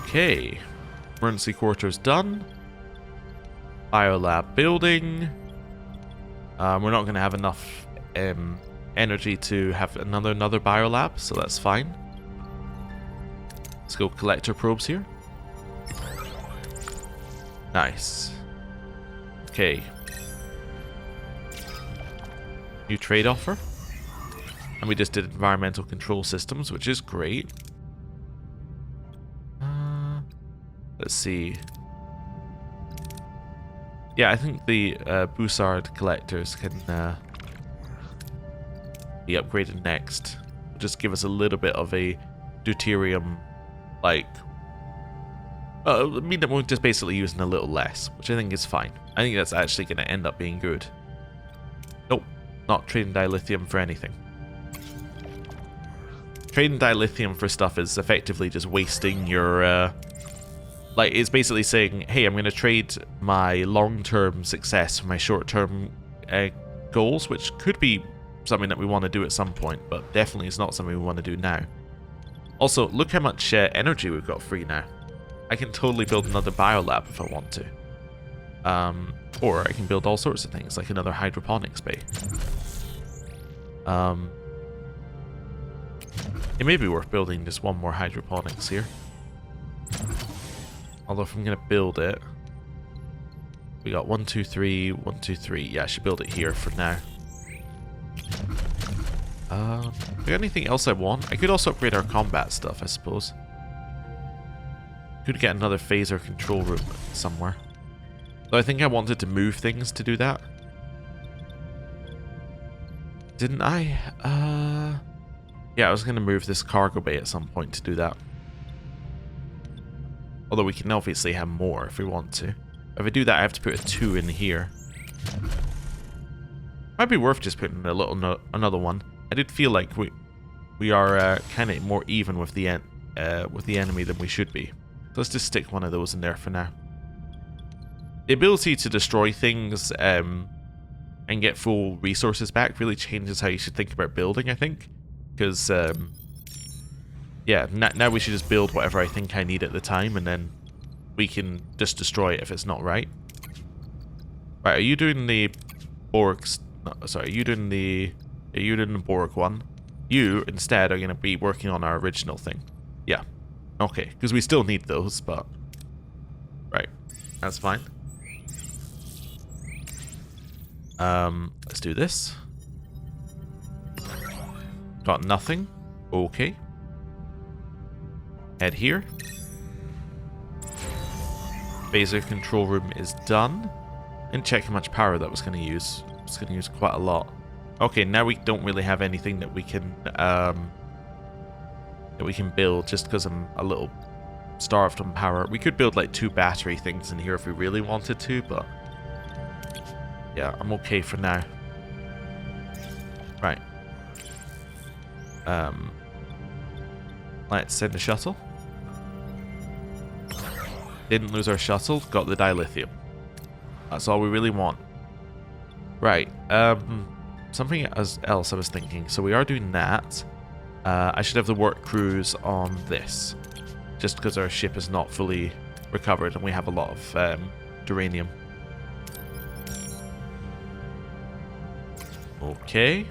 Okay. Emergency quarters done. Biolab building. We're not going to have enough energy to have another biolab, so that's fine. Let's go collector probes here. Nice. Okay. New trade offer. And we just did environmental control systems, which is great. Let's see. Yeah, I think the Bussard collectors can be upgraded next. Just give us a little bit of a deuterium, like... I mean that we're just basically using a little less, which I think is fine. I think that's actually going to end up being good. Nope, not trading dilithium for anything. Trading dilithium for stuff is effectively just wasting your... like, it's basically saying, hey, I'm going to trade my long-term success for my short-term goals, which could be something that we want to do at some point, but definitely is not something we want to do now. Also, look how much energy we've got free now. I can totally build another biolab if I want to. Or I can build all sorts of things, like another hydroponics bay. It may be worth building just one more hydroponics here. Although if I'm going to build it... We got 1, 2, 3, 1, 2, 3. Yeah, I should build it here for now. Is there anything else I want? I could also upgrade our combat stuff, I suppose. Could get another phaser control room somewhere. Though I think I wanted to move things to do that. Didn't I? Yeah, I was going to move this cargo bay at some point to do that. Although we can obviously have more if we want to. If I do that, I have to put a 2 in here. Might be worth just putting a little another one. I did feel like we are kind of more even with the enemy than we should be. let's just stick one of those in there for now. The ability to destroy things and get full resources back really changes how you should think about building, I think. Because, yeah, now we should just build whatever I think I need at the time, and then we can just destroy it if it's not right. Right, are you doing the Borg's... No, sorry, are you doing the Borg one? You, instead, are going to be working on our original thing. Yeah. Okay, because we still need those, but... Right, that's fine. Let's do this. Got nothing. Okay. Head here. Phaser control room is done. And check how much power that was going to use. It's going to use quite a lot. Okay, now we don't really have anything that we can build just because I'm a little starved on power. We could build like 2 battery things in here if we really wanted to, but yeah, I'm okay for now. Right. Let's send a shuttle. Didn't lose our shuttle, got the dilithium. That's all we really want. Right, something else I was thinking. So we are doing that. I should have the work crews on this. Just because our ship is not fully recovered and we have a lot of duranium. Okay.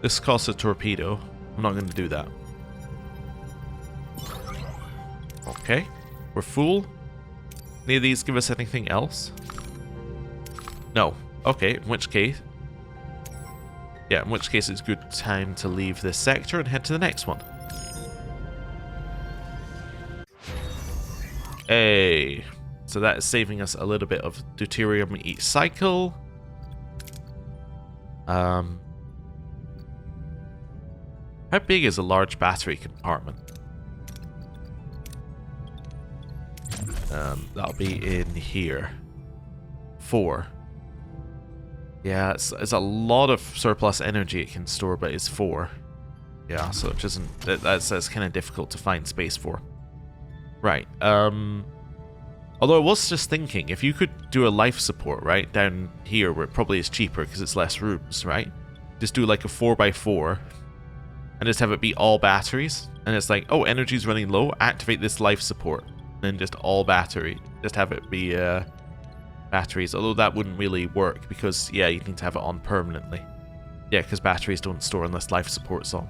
This costs a torpedo. I'm not going to do that. Okay. We're full. Any of these give us anything else? No. Okay, in which case... Yeah, in which case it's a good time to leave this sector and head to the next one. Hey. So that is saving us a little bit of deuterium each cycle. How big is a large battery compartment? That'll be in here. 4. Yeah, it's a lot of surplus energy it can store, but it's 4. Yeah, so it doesn't... That's kind of difficult to find space for. Right. Although I was just thinking, if you could do a life support, right, down here where it probably is cheaper because it's less rooms, right? Just do like a 4x4 and just have it be all batteries. And it's like, oh, energy's running low, activate this life support. And then just all battery. Just have it be batteries. Although that wouldn't really work because, yeah, you need to have it on permanently. Yeah, because batteries don't store unless life support's on.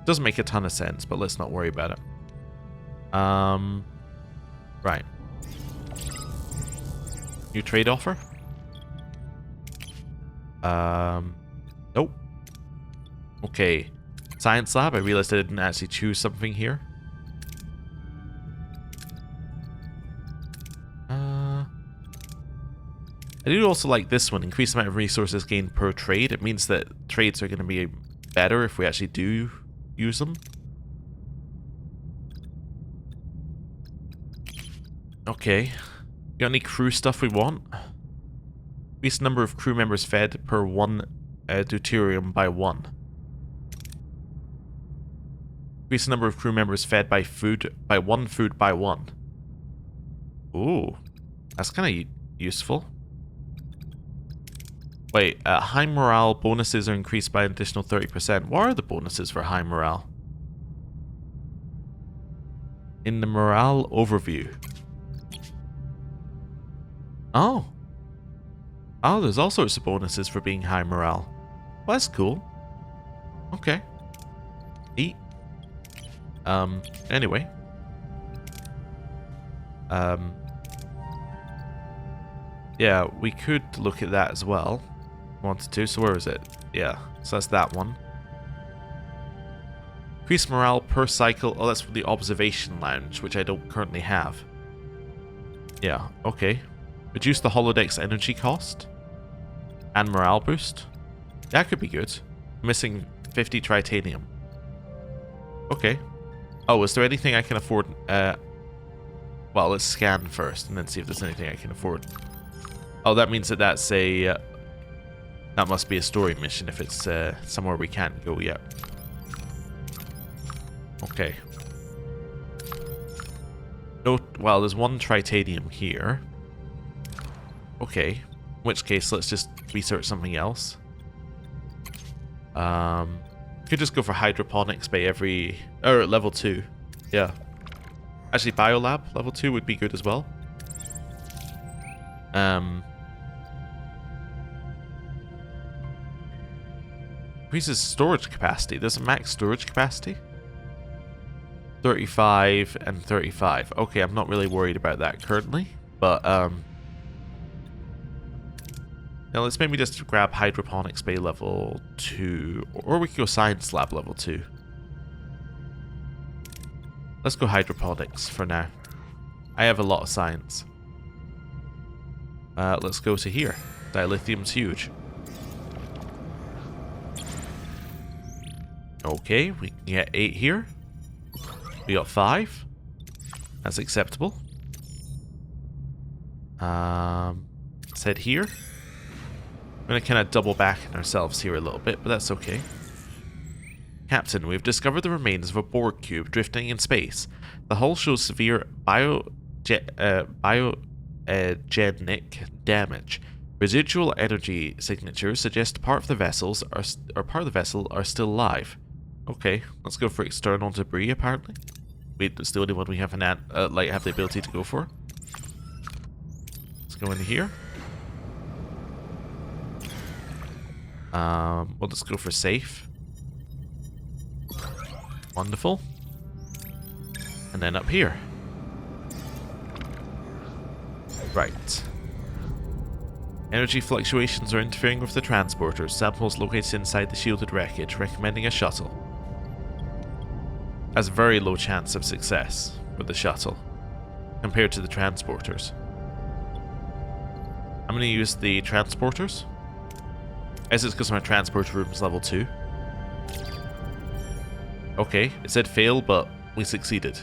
Doesn't make a ton of sense, but let's not worry about it. Right. New trade offer? Nope. Okay. Science lab. I realized I didn't actually choose something here. I do also like this one. Increased amount of resources gained per trade. It means that trades are going to be better if we actually do use them. Okay. Got any crew stuff we want? Increase number of crew members fed per 1 deuterium by 1. Increase the number of crew members fed by food by 1 food by 1. Ooh, that's kind of useful. Wait, high morale bonuses are increased by an additional 30%. What are the bonuses for high morale? In the morale overview. Oh. Oh, there's all sorts of bonuses for being high morale. Well, that's cool. Okay. Eat. Anyway. Yeah, we could look at that as well. Wanted to, so where is it? Yeah, so that's that one. Increase morale per cycle. Oh, that's for the observation lounge, which I don't currently have. Yeah, okay. Reduce the holodeck's energy cost. And morale boost. That could be good. Missing 50 tritanium. Okay. Oh, is there anything I can afford? Well, let's scan first and then see if there's anything I can afford. Oh, that means that that's a... that must be a story mission if it's somewhere we can't go yet. Okay. No, well, there's one tritanium here. Okay. In which case, let's just research something else. Could just go for hydroponics by every... Or level 2. Yeah. Actually, biolab level 2 would be good as well. Increases storage capacity. There's a max storage capacity. 35 and 35. Okay, I'm not really worried about that currently. But, now let's maybe just grab hydroponics bay level 2. Or we could go science lab level 2. Let's go hydroponics for now. I have a lot of science. Let's go to here. Dilithium's huge. Okay, we can get 8 here. We got 5. That's acceptable. Let's head here. I'm going to kind of double back on ourselves here a little bit, but that's okay. Captain, we've discovered the remains of a Borg cube drifting in space. The hull shows severe biogenic damage. Residual energy signatures suggest part of the vessel are still alive. Okay, let's go for external debris. Apparently, wait, it's the only one we have have the ability to go for. Let's go in here. We'll just go for safe. Wonderful. And then up here. Right. Energy fluctuations are interfering with the transporters. Samples located inside the shielded wreckage, recommending a shuttle. Has a very low chance of success with the shuttle compared to the transporters. I'm going to use the transporters. I guess it's because my transporter room is level 2. Okay, it said fail, but we succeeded.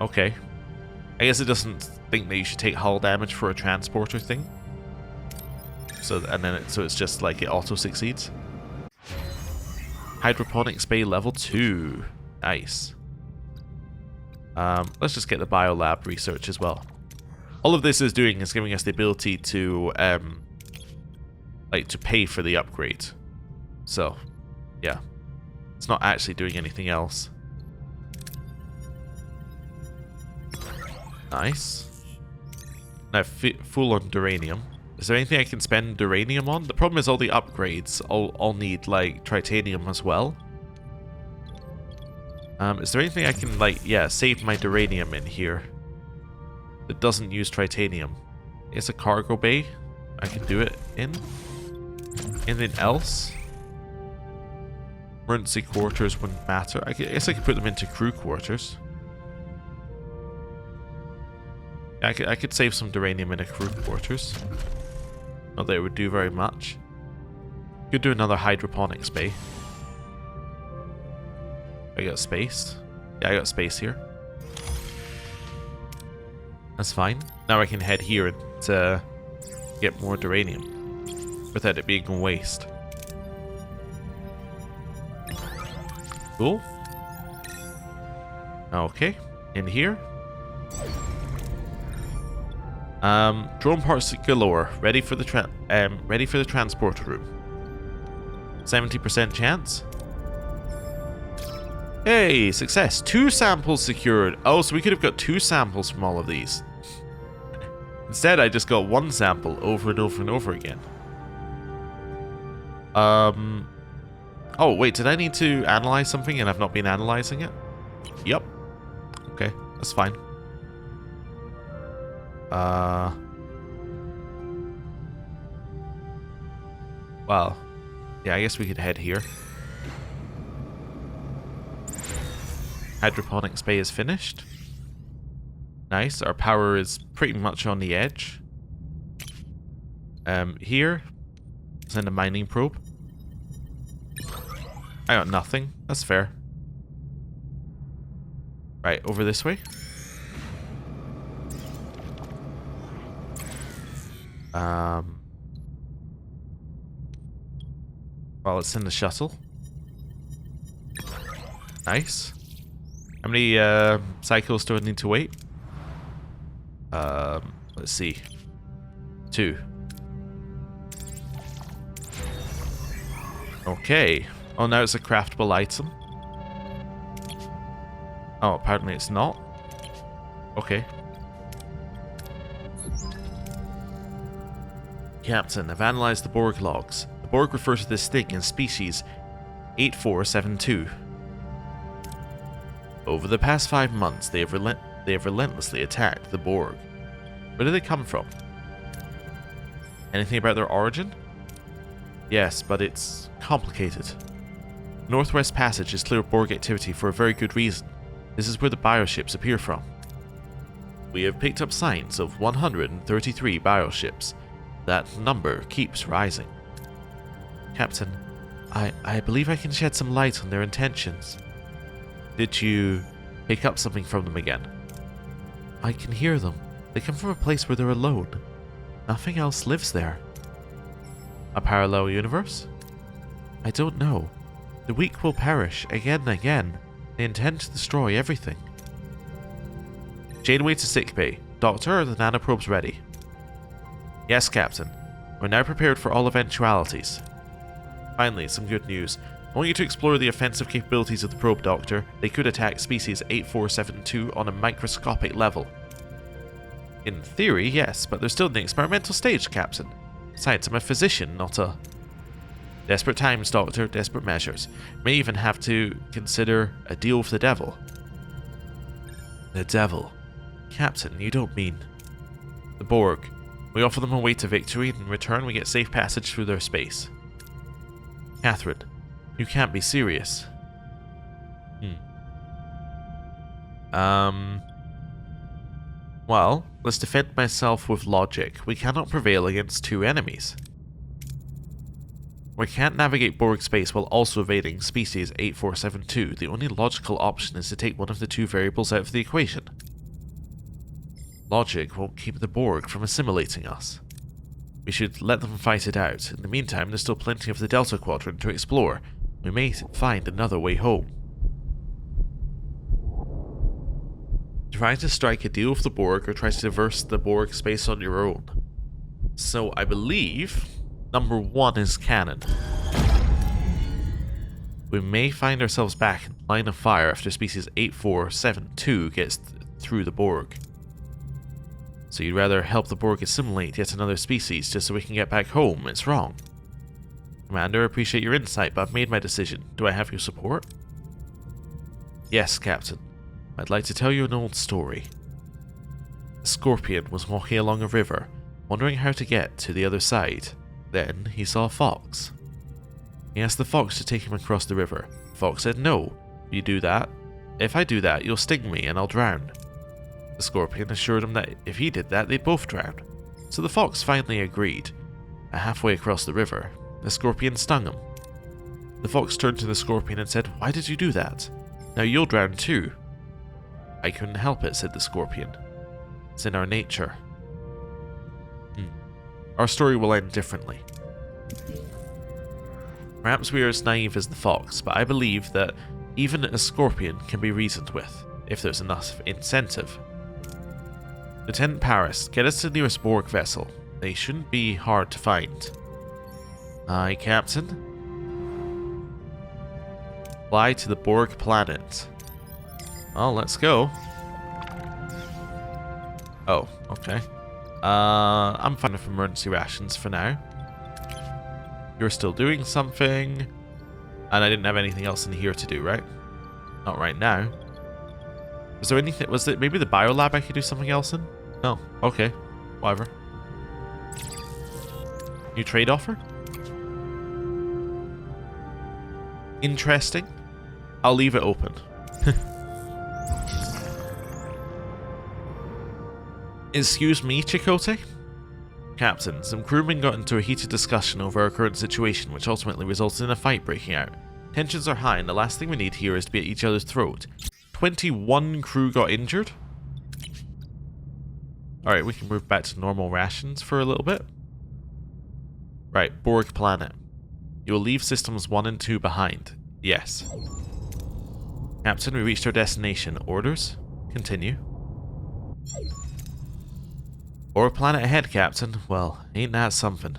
Okay. I guess it doesn't think that you should take hull damage for a transporter thing. So it's just like it auto succeeds. Hydroponics bay level 2. Nice. Let's just get the biolab research as well. All of this is doing is giving us the ability to to pay for the upgrade. So, yeah. It's not actually doing anything else. Nice. Now, full on duranium. Is there anything I can spend duranium on? The problem is all the upgrades all need, like, tritanium as well. Is there anything I can, save my duranium in here that doesn't use tritanium? It's a cargo bay. I can do it in. Anything else? Emergency quarters wouldn't matter. I guess I could put them into crew quarters. I could save some duranium in a crew quarters. Not that it would do very much. Could do another hydroponics bay. I got space. Yeah, I got space here. That's fine. Now I can head here and get more duranium without it being a waste. Cool. Okay, in here. Drone parts galore. Ready for the transporter room. 70% chance. Hey, success. 2 samples secured. Oh, so we could have got 2 samples from all of these. Instead, I just got 1 sample over and over and over again. Oh, wait, did I need to analyze something and I've not been analyzing it? Yep. Okay, that's fine. Well, yeah, I guess we could head here. Hydroponics bay is finished. Nice, our power is pretty much on the edge. Here, send a mining probe. I got nothing. That's fair. Right, over this way. Well, let's send the shuttle. Nice. How many cycles do I need to wait? Let's see. 2. Okay. Oh, now it's a craftable item. Oh, apparently it's not. Okay. Captain, I've analyzed the Borg logs. The Borg refer to this thing as species 8472. Over the past 5 months, they have relentlessly attacked the Borg. Where do they come from? Anything about their origin? Yes, but it's complicated. Northwest Passage is clear of Borg activity for a very good reason. This is where the bioships appear from. We have picked up signs of 133 bioships. That number keeps rising. Captain, I believe I can shed some light on their intentions. Did you pick up something from them again? I can hear them. They come from a place where they're alone. Nothing else lives there. A parallel universe? I don't know. The weak will perish again and again. They intend to destroy everything. Janeway to sickbay. Doctor, are the nanoprobes ready? Yes, Captain. We're now prepared for all eventualities. Finally, some good news. I want you to explore the offensive capabilities of the probe, Doctor. They could attack species 8472 on a microscopic level. In theory, yes, but they're still in the experimental stage, Captain. Besides, I'm a physician, not a... Desperate times, Doctor, desperate measures. May even have to consider a deal with the devil. The devil? Captain, you don't mean... The Borg. We offer them a way to victory, and in return we get safe passage through their space. Catherine, you can't be serious. Well, let's defend myself with logic. We cannot prevail against 2 enemies. We can't navigate Borg space while also evading species 8472. The only logical option is to take one of the 2 variables out of the equation. Logic won't keep the Borg from assimilating us. We should let them fight it out. In the meantime, there's still plenty of the Delta Quadrant to explore. We may find another way home. Try to strike a deal with the Borg or try to traverse the Borg space on your own. So I believe number 1 is canon. We may find ourselves back in line of fire after species 8472 gets through the Borg. So you'd rather help the Borg assimilate yet another species just so we can get back home? It's wrong. Commander, I appreciate your insight, but I've made my decision. Do I have your support? Yes, Captain. I'd like to tell you an old story. A scorpion was walking along a river, wondering how to get to the other side. Then he saw a fox. He asked the fox to take him across the river. The fox said, "No, you do that. If I do that, you'll sting me and I'll drown." The scorpion assured him that if he did that, they'd both drown. So the fox finally agreed. Halfway across the river, the scorpion stung him. The fox turned to the scorpion and said, "Why did you do that? Now you'll drown too." "I couldn't help it," said the scorpion. "It's in our nature." Our story will end differently. Perhaps we are as naive as the fox, but I believe that even a scorpion can be reasoned with, if there's enough incentive. Lieutenant Paris, get us to the nearest Borg vessel. They shouldn't be hard to find. Aye, Captain. Fly to the Borg planet. Well, let's go. Oh, okay. I'm fine with emergency rations for now. You're still doing something. And I didn't have anything else in here to do, right? Not right now. Was there anything? Was it maybe the biolab I could do something else in? No. Okay. Whatever. New trade offer? Interesting. I'll leave it open. Excuse me, Chakotay? Captain, some crewmen got into a heated discussion over our current situation, which ultimately resulted in a fight breaking out. Tensions are high, and the last thing we need here is to be at each other's throat. 21 crew got injured? Alright, we can move back to normal rations for a little bit. Right, Borg planet. You will leave systems 1 and 2 behind. Yes. Captain, we reached our destination. Orders? Continue. Or planet ahead, Captain. Well, ain't that something?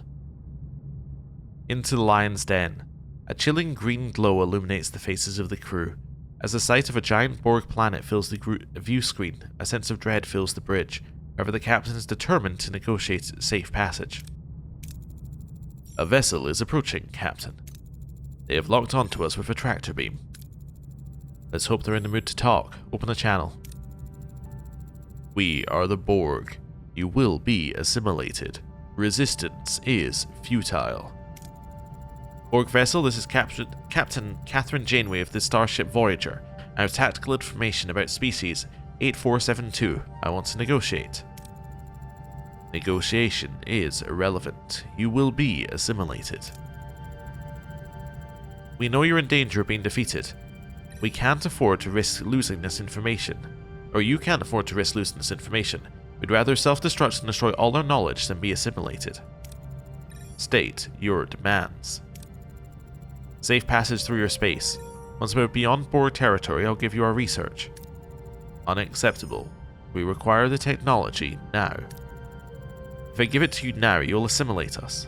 Into the lion's den. A chilling green glow illuminates the faces of the crew. As the sight of a giant Borg planet fills the view screen, a sense of dread fills the bridge. However, the captain is determined to negotiate safe passage. A vessel is approaching, Captain. They have locked onto us with a tractor beam. Let's hope they're in the mood to talk. Open the channel. We are the Borg. You will be assimilated. Resistance is futile. Borg vessel, this is Captain Catherine Janeway of the Starship Voyager. I have tactical information about species 8472. I want to negotiate. Negotiation is irrelevant. You will be assimilated. We know you're in danger of being defeated. We can't afford to risk losing this information. Or you can't afford to risk losing this information. We'd rather self-destruct and destroy all our knowledge than be assimilated. State your demands. Safe passage through your space. Once we're beyond Borg territory, I'll give you our research. Unacceptable. We require the technology now. If I give it to you now, you'll assimilate us.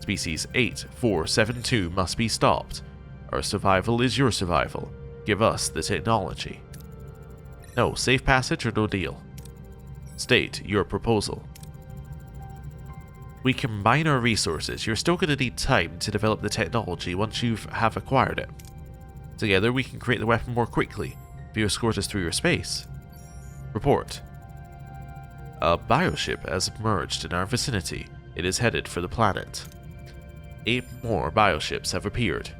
Species 8472 must be stopped. Our survival is your survival. Give us the technology. No, safe passage or no deal. State your proposal. We combine our resources. You're still going to need time to develop the technology once you have acquired it. Together we can create the weapon more quickly if you escort us through your space. Report. A bioship has emerged in our vicinity. It is headed for the planet. 8 more bioships have appeared.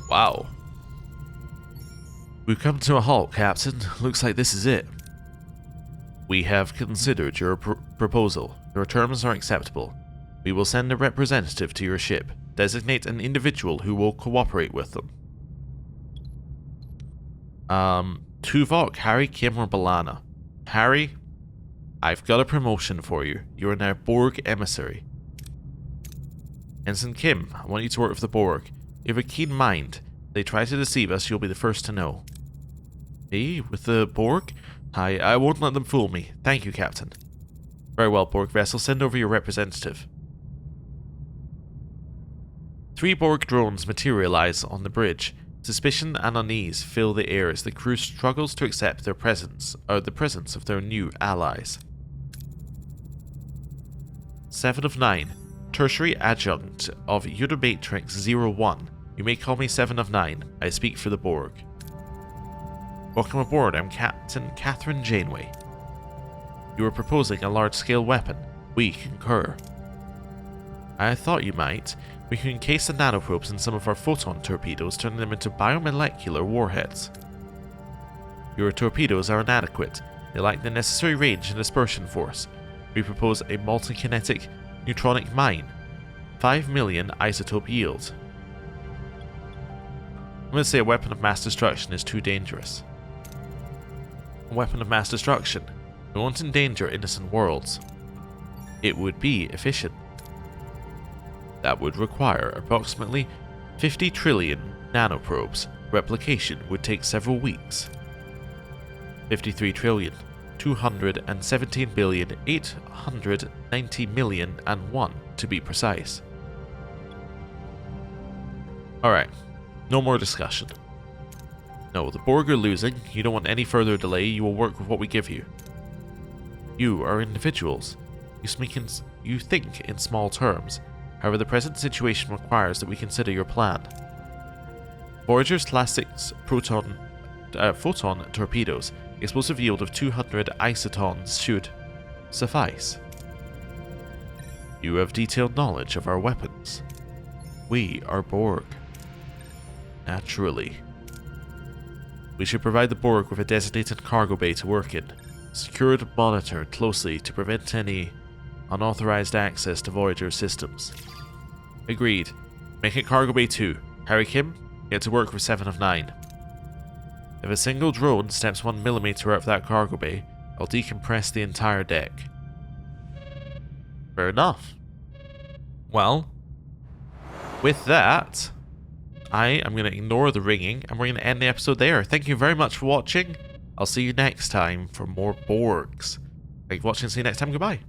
Wow. We've come to a halt, Captain. Looks like this is it. We have considered your proposal. Your terms are acceptable. We will send a representative to your ship. Designate an individual who will cooperate with them. Tuvok, Harry, Kim, or B'Elanna. Harry, I've got a promotion for you. You are now Borg emissary. Ensign Kim, I want you to work with the Borg. You have a keen mind. If they try to deceive us, you'll be the first to know. Me? With the Borg? I won't let them fool me. Thank you, Captain. Very well, Borg vessel. Send over your representative. 3 Borg drones materialize on the bridge. Suspicion and unease fill the air as the crew struggles to accept their presence, or the presence of their new allies. 7 of 9. Tertiary adjunct of Unimatrix 01. You may call me 7 of 9. I speak for the Borg. Welcome aboard. I'm Captain Catherine Janeway. You are proposing a large-scale weapon. We concur. I thought you might. We can encase the nanoprobes in some of our photon torpedoes, turning them into biomolecular warheads. Your torpedoes are inadequate. They lack the necessary range and dispersion force. We propose a multi-kinetic neutronic mine. 5 million isotope yield. I'm going to say a weapon of mass destruction is too dangerous. A weapon of mass destruction. We won't endanger innocent worlds. It would be efficient. That would require approximately 50 trillion nanoprobes. Replication would take several weeks. 53 trillion, 217 billion, 890 million and 1 to be precise. Alright, no more discussion. No, the Borg are losing. You don't want any further delay. You will work with what we give you. You are individuals. You think in small terms. However, the present situation requires that we consider your plan. Voyager's classic photon torpedoes, explosive yield of 200 isotons should suffice. You have detailed knowledge of our weapons. We are Borg. Naturally. We should provide the Borg with a designated cargo bay to work in, secured and monitored closely to prevent any unauthorized access to Voyager systems. Agreed. Make it cargo bay 2. Harry Kim, get to work with 7 of 9. If a single drone steps 1 millimeter out of that cargo bay, I'll decompress the entire deck. Fair enough. Well, with that, I am going to ignore the ringing and we're going to end the episode there. Thank you very much for watching. I'll see you next time for more Borgs. Thank you for watching. See you next time. Goodbye.